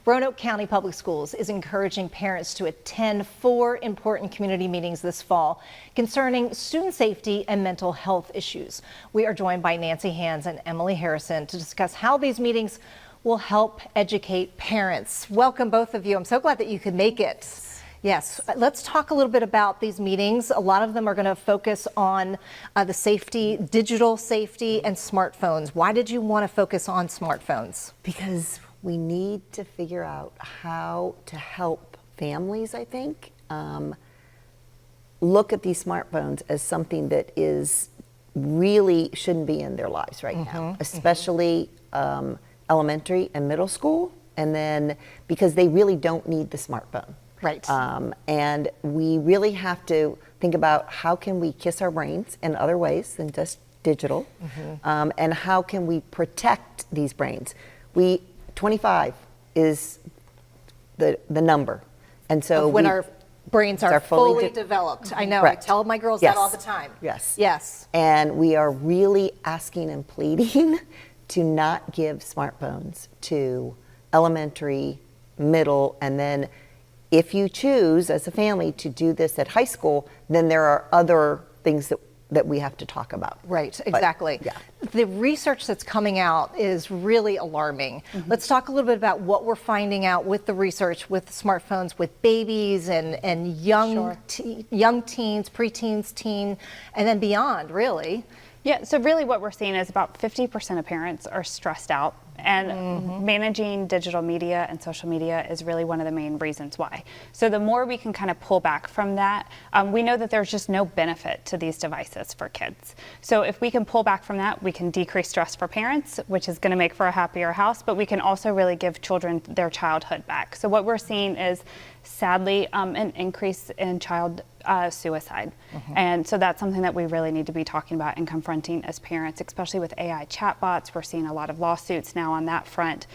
Roanoke County Public Schools is encouraging parents to attend 4 important community meetings this fall concerning student safety and mental health issues. We are joined by Nancy Hands and Emily Harrison to discuss how these meetings will help educate parents. Welcome, both of you. I'm so glad that you could make it. Yes, let's talk a little bit about these meetings. A lot of them are going to focus on the safety, digital safety, and smartphones. Why did you want to focus on smartphones? Because we need to figure out how to help families, I think, look at these smartphones as something that is really shouldn't be in their lives right now, especially elementary and middle school, and then because they really don't need the smartphone. Right. And we really have to think about how can we kiss our brains in other ways than just digital, and how can we protect these brains. 25 is the number, and so when our brains are fully developed. I know. Correct. I tell my girls that all the time. Yes. And we are really asking and pleading to not give smartphones to elementary, middle, and then if you choose as a family to do this at high school, then there are other things that we have to talk about. Right, exactly. But, yeah. The research that's coming out is really alarming. Let's talk a little bit about what we're finding out with the research with smartphones with babies and young young teens, preteens, teen, and then beyond, really. Yeah, so really what we're seeing is about 50% of parents are stressed out, and managing digital media and social media is really one of the main reasons why. So the more we can kind of pull back from that, we know that there's just no benefit to these devices for kids. So if we can pull back from that, we can decrease stress for parents, which is going to make for a happier house, but we can also really give children their childhood back. So what we're seeing is, sadly, an increase in child suicide. And so that's something that we really need to be talking about and confronting as parents, especially with AI chatbots. We're seeing a lot of lawsuits now on that front.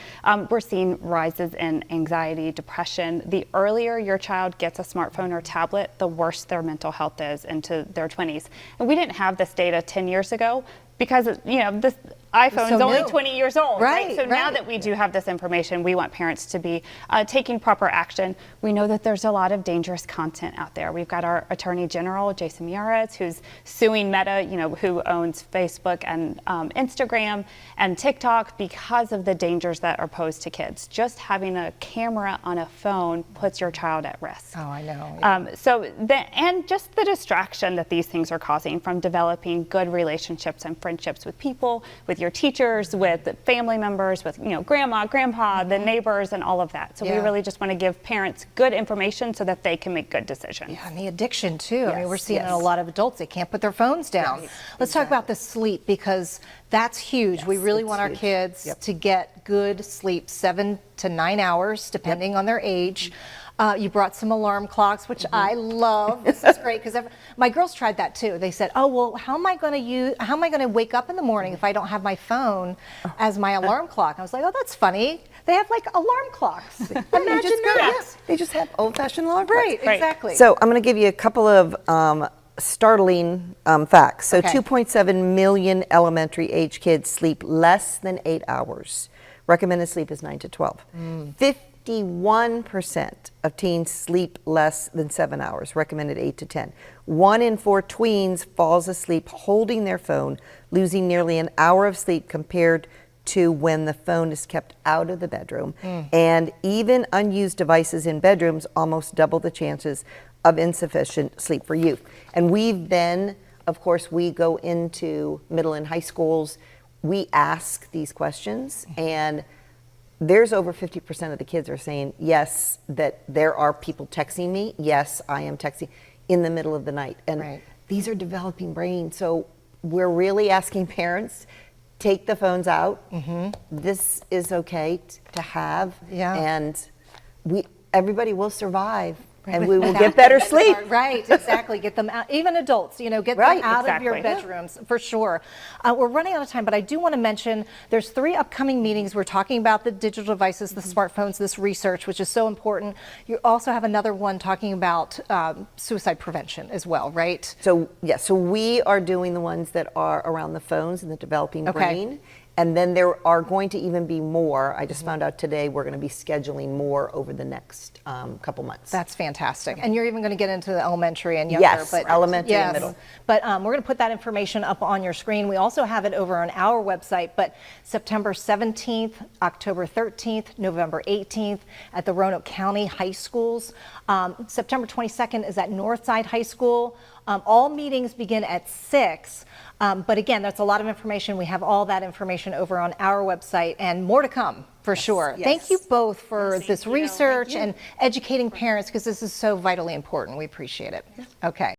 We're seeing rises in anxiety, depression. The earlier your child gets a smartphone or tablet, the worse their mental health is into their 20s. And we didn't have this data 10 years ago because, you know, this iPhone is only 20 years old, right? So now that we do have this information, we want parents to be taking proper action. We know that there's a lot of dangerous content out there. We've got our Attorney General, Jason Miyares, who's suing Meta, you know, who owns Facebook and Instagram and TikTok because of the dangers that are posed to kids. Just having a camera on a phone puts your child at risk. Oh, I know. And just the distraction that these things are causing from developing good relationships and friendships with people, with your teachers, with family members, with, you know, grandma, grandpa, the neighbors, and all of that. So we really just want to give parents good information so that they can make good decisions. Yeah, and the addiction too. I mean, we're seeing a lot of adults, they can't put their phones down. Let's talk about the sleep, because that's huge. We really want our kids to get good sleep, 7 to 9 hours, depending on their age. You brought some alarm clocks, which I love. This is great because my girls tried that too. They said, "Oh well, how am I going to wake up in the morning if I don't have my phone as my alarm clock?" I was like, "Oh, that's funny. They have like alarm clocks. Imagine that." They just have old-fashioned alarm clocks. Right, exactly. So I'm going to give you a couple of startling facts. So 2.7 million elementary age kids sleep less than 8 hours. Recommended sleep is 9 to 12. 51% of teens sleep less than 7 hours, recommended 8 to 10. 1 in 4 tweens falls asleep holding their phone, losing nearly an hour of sleep compared to when the phone is kept out of the bedroom. And even unused devices in bedrooms almost double the chances of insufficient sleep for youth. And we've been, of course, we go into middle and high schools, we ask these questions, and there's over 50% of the kids are saying, yes, that there are people texting me. Yes, I am texting in the middle of the night. And these are developing brains. So we're really asking parents, take the phones out. This is okay to have. And everybody will survive. And we will get better sleep. Right, exactly. Get them out, even adults, you know, get them out of your bedrooms, for sure. We're running out of time, but I do want to mention there's 3 upcoming meetings. We're talking about the digital devices, the smartphones, this research, which is so important. You also have another one talking about suicide prevention as well, right? So, yeah, so we are doing the ones that are around the phones and the developing brain. And then there are going to even be more. I just found out today we're going to be scheduling more over the next couple months. That's fantastic. And you're even going to get into the elementary and younger. Yes, elementary and middle. But we're going to put that information up on your screen. We also have it over on our website, but September 17th, October 13th, November 18th at the Roanoke County High Schools. September 22nd is at Northside High School. All meetings begin at 6. But again, that's a lot of information. We have all that information over on our website and more to come for sure. Yes. Thank you both for this research and educating parents because this is so vitally important. We appreciate it. Okay.